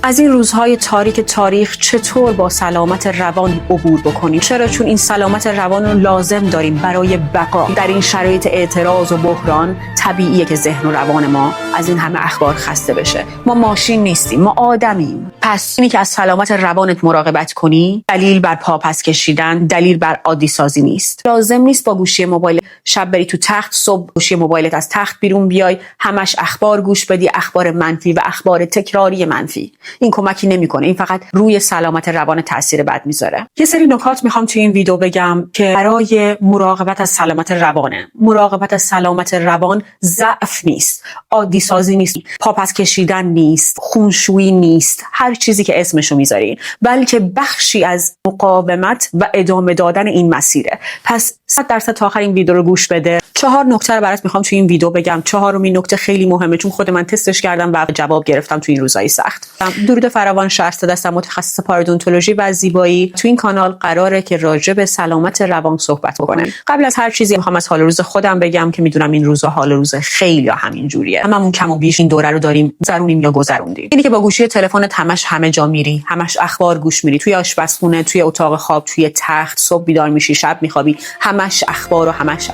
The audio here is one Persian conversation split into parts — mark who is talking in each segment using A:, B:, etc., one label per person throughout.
A: از این روزهای تاریک تاریخ چطور با سلامت روان عبور بکنیم؟ چرا؟ چون این سلامت روان رو لازم داریم برای بقا. در این شرایط اعتراض و بحران طبیعیه که ذهن و روان ما از این همه اخبار خسته بشه. ما ماشین نیستیم، ما آدمیم. پس اینی که از سلامت روانت مراقبت کنی دلیل بر پاپس کشیدن، دلیل بر عادی سازی نیست. لازم نیست با گوشی موبایل شب بری تو تخت، صبح گوشی موبایلت از تخت بیرون بیای، همش اخبار گوش بدی، اخبار منفی و اخبار تکراری منفی. این کمکی نمیکنه، این فقط روی سلامت روان تاثیر بد میذاره. یه سری نکات میخوام توی این ویدیو بگم که برای مراقبت از سلامت روانه. مراقبت از سلامت روان ضعف نیست، عادی سازی نیست، پاپس کشیدن نیست، خونشویی نیست، هر چیزی که اسمشو میذارین، بلکه بخشی از مقاومت و ادامه دادن این مسیره. پس 100% تا آخر این ویدیو رو گوش بده. 4 نکته رو برات میخوام توی این ویدیو بگم. 4مین نکته خیلی مهمه چون خود من تستش کردم و جواب گرفتم توی این روزهای سخت. درود فراوان، شهرزاد هستم، متخصص پارودونتولوژی و زیبایی. توی این کانال قراره که راجع به سلامت روان صحبت بکنم. قبل از هر چیزی میخوام از حال روز خودم بگم که میدونم این روزا حال روز خیلی همین جوریه. هممون کم و بیش این دوره رو داریم گذرونیم یا گذروندیم. اینی که با گوشی تلفنت همه جا میری، همش اخبار گوش میری، توی آشپزخونه، توی اتاق خواب، توی تخت، صبح بیدار میشی، شب میخوابی، همش اخبار و همش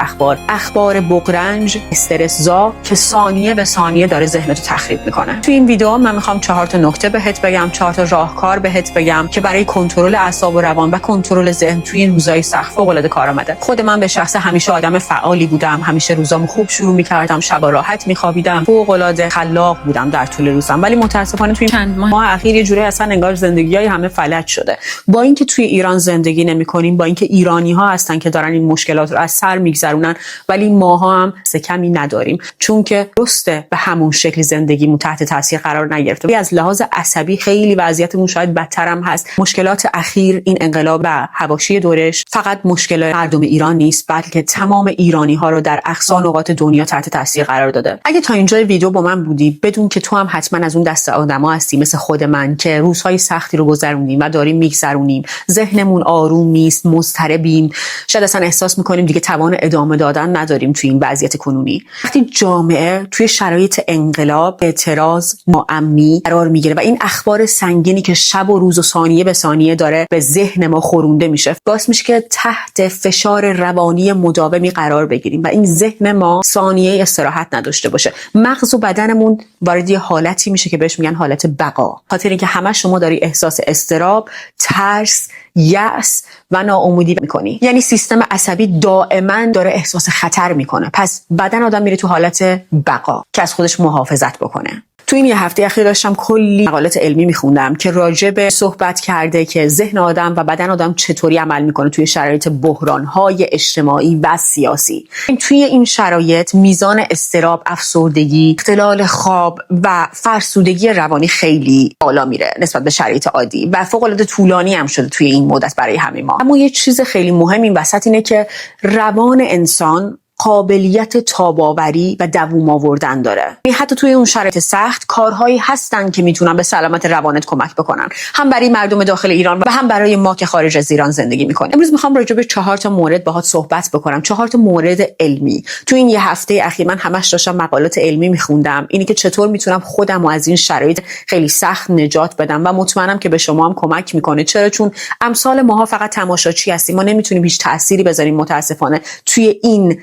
A: اخبار بغرنج، استرس‌زا که ثانیه به ثانیه داره ذهنتو تخریب میکنه. توی این ویدیو من میخوام 4 تا نکته بهت بگم، 4 تا راهکار بهت بگم که برای کنترل اعصاب و روان و کنترل ذهن توی این روزهای سخت فوق‌العاده کارآمده. خود من به شخص همیشه آدم فعالی بودم، همیشه روزامو خوب شروع میکردم، شبا راحت میخوابیدم، فوق‌العاده خلاق بودم در طول روزم. ولی متاسفانه توی چند ماه اخیر یه جوری اصلا انگار زندگیای همه فلج شده. با اینکه توی ایران زندگی نمی‌کنیم، با اینکه ایرانی‌ها هستن که دارن این مشکلات رو از سر میگذرونن، ولی ماها هم کمی نداریم چون که درسته به همون شکل زندگیمون تحت تاثیر قرار نگرفته. از لحاظ عصبی خیلی وضعیتمون شاید بدتر هم هست. مشکلات اخیر، این انقلاب و حواشی دورش فقط مشکل مردم ایران نیست، بلکه تمام ایرانی‌ها رو در اقصا نقاط دنیا تحت تاثیر قرار داده. اگه تا اینجای ویدیو با من بودی، بدون که تو هم حتما از اون دسته آدما هستی مثل خود من که روزهای سختی رو گذروندیم و داریم میگذرونیم، ذهنمون آروم نیست، مضطربیم، شاید اصلا احساس می‌کنیم دیگه توان ادامه دادن نداریم توی این وضعیت کنونی. وقتی جامعه توی شرایط انقلاب، اعتراض، ناامنی قرار میگیره و این اخبار سنگینی که شب و روز و ثانیه به ثانیه داره به ذهن ما خورونده میشه، باعث میشه که تحت فشار روانی مداومی قرار بگیریم و این ذهن ما ثانیه استراحت نداشته باشه. مغز و بدنمون وارد یه حالتی میشه که بهش میگن حالت بقا. خاطر اینکه همه شما داری احساس اضطراب، ترس، یأس و ناامیدی میکنی. یعنی سیستم عصبی دائما داره احساس خطر میکنه. پس بدن آدم میره تو حالت بقا که از خودش محافظت بکنه. تو این یه هفته اخیر داشتم کلی مقالات علمی میخوندم که راجع به صحبت کرده که ذهن آدم و بدن آدم چطوری عمل میکنه توی شرایط بحران‌های اجتماعی و سیاسی. توی این شرایط میزان اضطراب، افسردگی، اختلال خواب و فرسودگی روانی خیلی بالا میره نسبت به شرایط عادی و فوق‌العاده طولانی هم شده توی این مدت برای همه ما. اما یه چیز خیلی مهم این وسط اینه که روان انسان قابلیت تاب‌آوری و دوام آوردن داره. حتی توی اون شرایط سخت کارهایی هستن که میتونن به سلامت روانت کمک بکنن، هم برای مردم داخل ایران و هم برای ما که خارج از ایران زندگی میکنیم. امروز میخوام راجع به 4 تا مورد باهات صحبت بکنم، 4 تا مورد علمی. توی این یه هفته اخیر من همش داشتم مقالات علمی میخوندم، اینی که چطور میتونم خودم رو از این شرایط خیلی سخت نجات بدم و مطمئنم که به شما هم کمک میکنه. چرا؟ چون امثال ماها فقط تماشاچی هستیم، ما نمیتونیم هیچ تأثیری بذاریم. متاسفانه توی این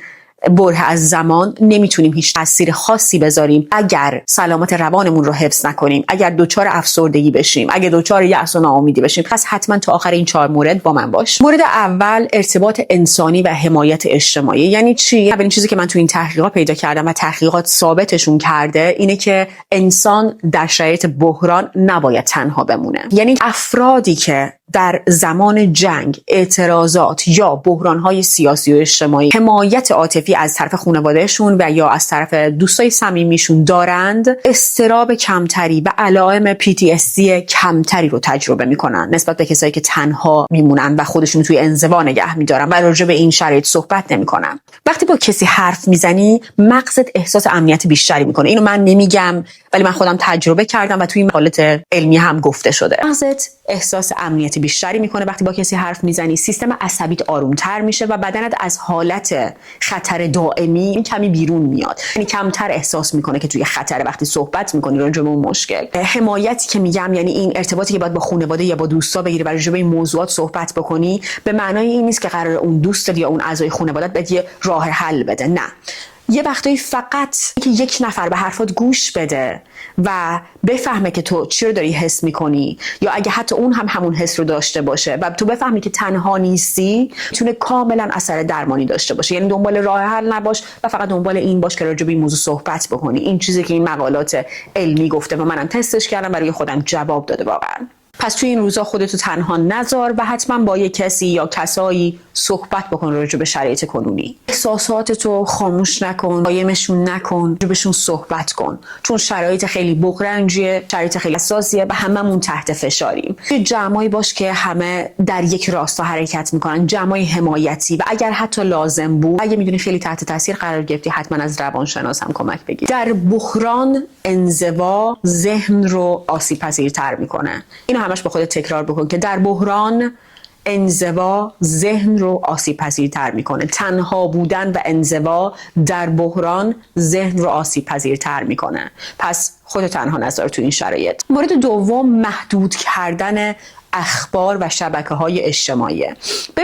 A: بره از زمان نمیتونیم هیچ تأثیر خاصی بذاریم اگر سلامت روانمون رو حفظ نکنیم، اگر دچار افسردگی بشیم، اگر دچار یأس و ناامیدی بشیم. پس حتما تا آخر این 4 مورد با من باش. مورد اول، ارتباط انسانی و حمایت اجتماعی. یعنی چی؟ اولین چیزی که من تو این تحقیقات پیدا کردم و تحقیقات ثابتشون کرده اینه که انسان در شرایط بحران نباید تنها بمونه. یعنی افرادی که در زمان جنگ، اعتراضات یا بحران‌های سیاسی و اجتماعی حمایت عاطفی از طرف خانوادهشون و یا از طرف دوستای صمیمیشون دارند، اضطراب کمتری و علائم PTSD کمتری رو تجربه میکنن نسبت به کسایی که تنها میمونن و خودشون توی انزوا نگه میدارن و راجع به این شرایط صحبت نمیکنن. وقتی با کسی حرف میزنی، مغزت احساس امنیت بیشتری میکنه. اینو من نمیگم، ولی من خودم تجربه کردم و توی مقالات علمی هم گفته شده. مغزت احساس امنیت بیشتری میکنه وقتی با کسی حرف میزنی، سیستم عصبیت آرومتر میشه و بدنت از حالت خطر دائمی کمی بیرون میاد، یعنی کمتر احساس میکنه که توی خطر وقتی صحبت میکنی راجع به اون مشکل. حمایتی که میگم یعنی این ارتباطی که باید با خانواده یا با دوستا بگیری و راجع به این موضوعات صحبت بکنی، به معنای این نیست که قرار اون دوستت یا اون اعضای خانواده‌ات بهت یه راه حل بده، نه. یه وقتایی فقط که یک نفر به حرفات گوش بده و بفهمه که تو چی رو داری حس میکنی، یا اگه حتی اون هم همون حس رو داشته باشه و تو بفهمی که تنها نیستی، میتونه کاملا اثر درمانی داشته باشه. یعنی دنبال راه حل نباش و فقط دنبال این باش که راجع به این موضوع صحبت بکنی. این چیزی که این مقالات علمی گفته و منم تستش کردم، برای خودم جواب داده واقعا. پس توی این روزا خودتو تنها نذار و حتما با یک کسی یا کسایی صحبت بکن راجع به شرایط کنونی. احساساتتو خاموش نکن، قایمشون نکن، راجع بهشون صحبت کن، چون شرایط خیلی بغرنجیه، شرایط خیلی حساسیه و هممون تحت فشاریم. توی جمعی باش که همه در یک راستا حرکت میکنن، جمعی حمایتی، و اگر حتی لازم بود، اگه میدونی خیلی تحت تاثیر قرار گرفتی، حتما از روانشناس هم کمک بگیر. در بحران انزوا ذهن رو آسیب پذیرتر میکنه. اینو همش به خودت تکرار بکن که در بحران انزوا ذهن رو آسیب پذیرتر میکنه. تنها بودن و انزوا در بحران ذهن رو آسیب پذیرتر میکنه. پس خودت تنها نذار تو این شرایط. مورد دوم، محدود کردن اخبار و شبکه‌های اجتماعی.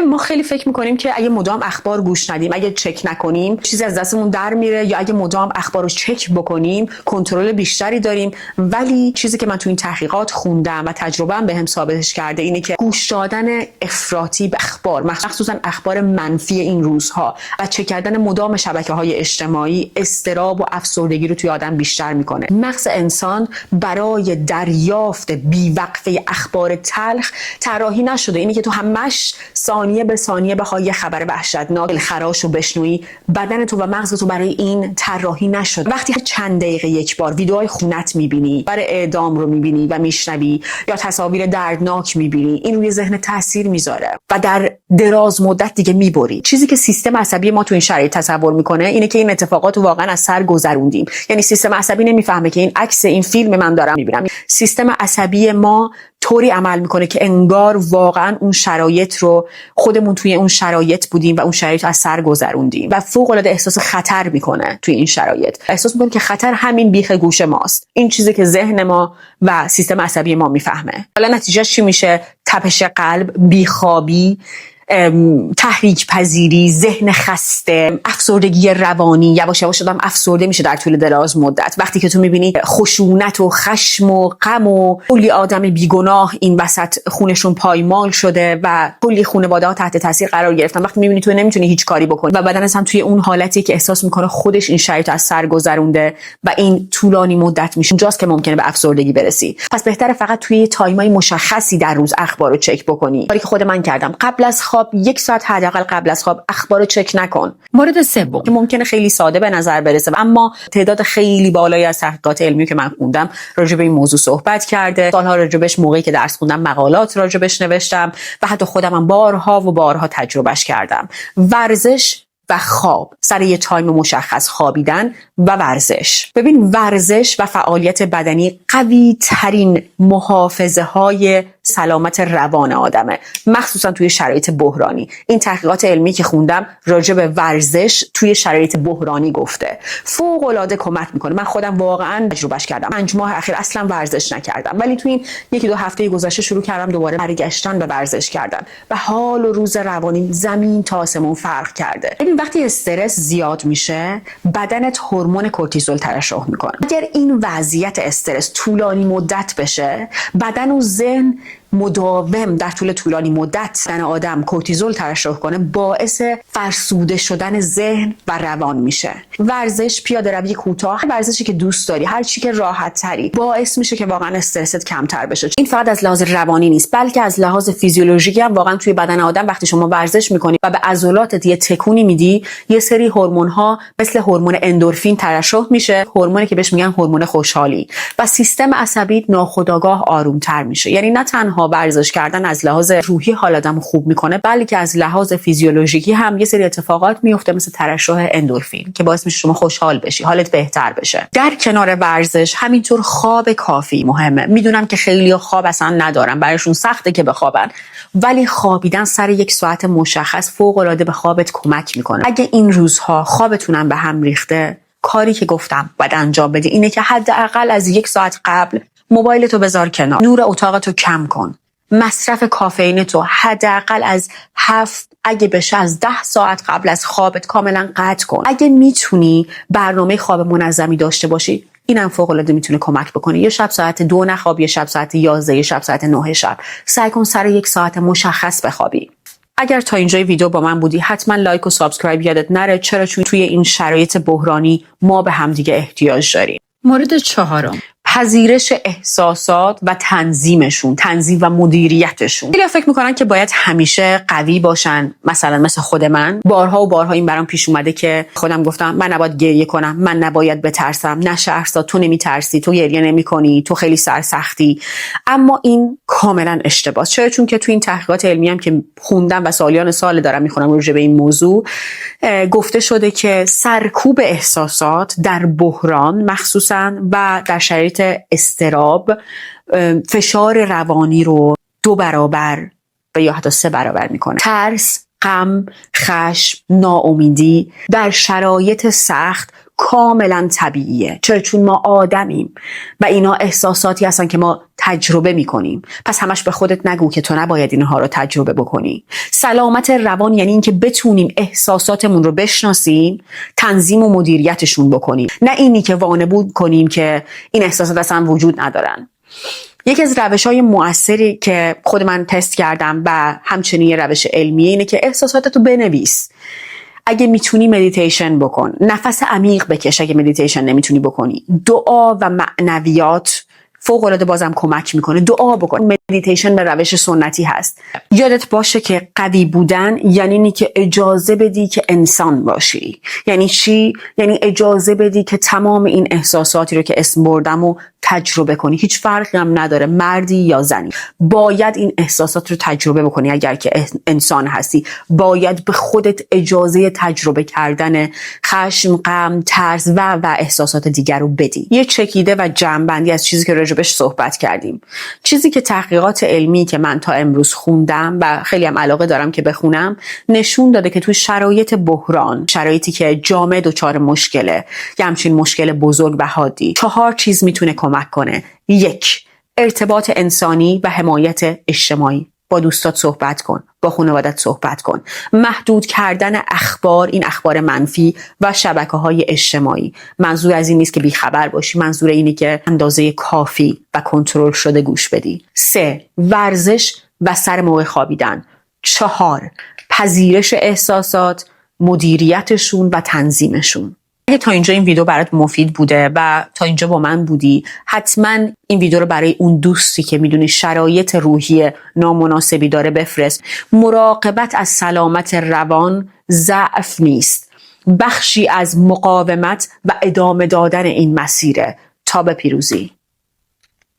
A: ما خیلی فکر می‌کنیم که اگه مدام اخبار گوش ندیم، اگه چک نکنیم، چیزی از دستمون در میره، یا اگه مدام اخبار رو چک بکنیم کنترل بیشتری داریم. ولی چیزی که من تو این تحقیقات خوندم و تجربه‌ام بهم ثابتش کرده اینه که گوش دادن افراطی به اخبار، مخصوصا اخبار منفی این روزها، و چک کردن مدام شبکه‌های اجتماعی، اضطراب و افسردگی رو توی آدم بیشتر می‌کنه. مغز انسان برای دریافت بی‌وقفه اخبار تلخ طراحی نشده. اینی که تو همش ثانیه به ثانیه بخوای یه خبر وحشتناک خراش رو بشنوی، بدن تو و مغز تو برای این طراحی نشده. وقتی چند دقیقه یک بار ویدیوهای خونت میبینی، برای اعدام رو میبینی و میشنوی، یا تصاویر دردناک میبینی، این روی ذهن تاثیر میذاره و در دراز مدت دیگه میبری. چیزی که سیستم عصبی ما تو این شرایط تصور میکنه اینه که این اتفاقات رو واقعا از سر گذروندیم. یعنی سیستم عصبی نمیفهمه که این عکس این فیلم من دارم میبینم. سیستم عصبی ما طوری عمل میکنه که انگار واقعا اون شرایط رو خودمون توی اون شرایط بودیم و اون شرایط از سر گذروندیم و فوق العاده احساس خطر میکنه توی این شرایط. احساس میکنه که خطر همین بیخ گوش ماست. این چیزی که ذهن ما و سیستم عصبی ما میفهمه. حالا نتیجهش چی میشه؟ تپش قلب، بیخوابی، تحریک پذیری، ذهن خسته، افسردگی روانی. یواش یواش آدم افسرده میشه در طول دراز مدت. وقتی که تو میبینی خشونت و خشم و غم و کلی آدم بیگناه این وسط خونشون پایمال شده و کلی خانواده ها تحت تاثیر قرار گرفتن، وقتی میبینی تو نمیتونی هیچ کاری بکنی و بدنت هم توی اون حالتی که احساس میکنه خودش این شرایط از سر گذرونده و این طولانی مدت میشه، اونجاست که ممکنه به افسردگی برسی. پس بهتره فقط توی تایمای مشخصی در روز اخبار رو چک بکنی. کاری که خود من کردم، قبل از خواب 1 ساعت حداقل قبل از خواب اخبار رو چک نکن. مورد سوم که ممکنه خیلی ساده به نظر برسه، اما تعداد خیلی بالایی از تحقیقات علمی که من خوندم راجع به این موضوع صحبت کرده. سالها راجبش موقعی که درس خوندم مقالات راجبش نوشتم و حتی خودم هم بارها و بارها تجربهش کردم. ورزش و خواب، سر یه تایم مشخص خوابیدن و ورزش. ببین، ورزش و فعالیت بدنی قوی ترین محافظه های سلامت روان آدمه، مخصوصا توی شرایط بحرانی. این تحقیقات علمی که خوندم راجع به ورزش توی شرایط بحرانی گفته فوق العاده کمک میکنه. من خودم واقعا تجربهش کردم. 5 ماه اخیر اصلا ورزش نکردم، ولی توی این 1-2 هفته گذشته شروع کردم دوباره برگشتن به ورزش کردن و حال و روز روانیم زمین تا آسمون فرق کرده. ببین، وقتی استرس زیاد میشه بدنت هورمون کورتیزول ترشح میکنه. اگر این وضعیت استرس طولانی مدت بشه، بدن و ذهن مداوم در طولانی مدت بدن آدم کورتیزول ترشح کنه، باعث فرسوده شدن ذهن و روان میشه. ورزش، پیاده روی کوتاه، ورزشی که دوست داری، هر چی که راحت تری، باعث میشه که واقعا استرست کمتر بشه. این فقط از لحاظ روانی نیست، بلکه از لحاظ فیزیولوژیکی هم واقعا توی بدن آدم وقتی شما ورزش میکنی و به عضلاتت یه تکونی میدی، یه سری هورمون ها مثل هورمون اندورفین ترشح میشه، هورمونی که بهش میگن هورمون خوشحالی، و سیستم عصبی ناخودآگاه آرومتر میشه. یعنی نه تنها تنها ورزش کردن از لحاظ روحی حال آدمو خوب میکنه، بلکه از لحاظ فیزیولوژیکی هم یه سری اتفاقات میفته مثل ترشح اندورفین که باعث میشه شما خوشحال بشی، حالت بهتر بشه. در کنار ورزش همینطور خواب کافی مهمه. میدونم که خیلی خواب اصلا ندارن، برایشون سخته که بخوابن، ولی خوابیدن سر 1 ساعت مشخص فوق العاده به خوابت کمک میکنه. اگه این روزها خوابتونم به هم ریخته، کاری که گفتم باید انجام بدی اینه که حداقل از 1 ساعت قبل موبایلتو بذار کنار، نور اتاقتو کم کن، مصرف کافئین تو حداقل از 7 اگه بشه از 10 ساعت قبل از خوابت کاملا قطع کن. اگه میتونی برنامه خواب منظمی داشته باشی، اینم فوق العاده میتونه کمک بکنه. یه شب ساعت 2 نخواب، یه شب ساعت 11، یه شب ساعت 9 شب. سعی کن سر 1 ساعت مشخص بخوابی. اگر تا اینجای ویدیو با من بودی حتما لایک و سابسکرایب یادت نره، چرا؟ چون توی این شرایط بحرانی ما به همدیگه احتیاج داریم. مورد 4، پذیرش احساسات و تنظیم و مدیریتشون. خیلی فکر میکنن که باید همیشه قوی باشن، مثلا مثل خود من. بارها و بارها این برام پیش اومده که خودم گفتم من نباید گریه کنم، من نباید بترسم، نه شهرزاد تو نمیترسی، تو گریه نمیکنی، تو خیلی سرسختی. اما این کاملا اشتباهه. چرا؟ چون که تو این تحقیقات علمی هم که خوندم و سالیان سال دارم میخونم راجع به این موضوع، گفته شده که سرکوب احساسات در بحران مخصوصا و در شرایط اضطراب فشار روانی رو 2 برابر و یا حتی 3 برابر میکنه. ترس، غم، خشم، ناامیدی در شرایط سخت کاملا طبیعیه. چرا؟ چون ما آدمیم و اینا احساساتی هستن که ما تجربه میکنیم. پس همش به خودت نگو که تو نباید اینها رو تجربه بکنی. سلامت روان یعنی اینکه بتونیم احساساتمون رو بشناسیم، تنظیم و مدیریتشون بکنیم، نه اینی که وانمود کنیم که این احساسات اصلا وجود ندارن. یکی از روش‌های مؤثری که خود من تست کردم و همچنین روش علمیه اینه که احساساتتو بنویس. اگه میتونی مدیتیشن بکن، نفس عمیق بکش. اگه مدیتیشن نمیتونی بکنی، دعا و معنویات فوق العاده بازم کمک میکنه. دعا بکن. مدیتیشن به روش سنتی هست. یادت باشه که قوی بودن یعنی اینی که اجازه بدی که انسان باشی. یعنی چی؟ یعنی اجازه بدی که تمام این احساساتی رو که اسم بردم و تجربه کنی. هیچ فرقی هم نداره مردی یا زنی، باید این احساسات رو تجربه بکنی. اگر که انسان هستی باید به خودت اجازه تجربه کردن خشم، غم، ترس و احساسات دیگر رو بدی. یه چکیده و جمع‌بندی از چیزی که راجبش صحبت کردیم. چیزی که تحقیقات علمی که من تا امروز خوندم و خیلی هم علاقه دارم که بخونم نشون داده که تو شرایط بحران، شرایطی که جامعه دچار مشکله، یه همچین مشکل بزرگ و حادی، 4 چیز میتونه کمک کنه. 1، ارتباط انسانی و حمایت اجتماعی. با دوستات صحبت کن، با خانوادت صحبت کن. محدود کردن اخبار، این اخبار منفی و شبکه‌های اجتماعی. منظور از این نیست که بیخبر باشی، منظور اینه که اندازه کافی و کنترل شده گوش بدی. 3، ورزش و سر موقع خوابیدن. 4، پذیرش احساسات، مدیریتشون و تنظیمشون. اگه تا اینجا این ویدیو برات مفید بوده و تا اینجا با من بودی، حتما این ویدیو رو برای اون دوستی که میدونی شرایط روحی نامناسبی داره بفرست. مراقبت از سلامت روان ضعف نیست، بخشی از مقاومت و ادامه دادن این مسیره تا به پیروزی.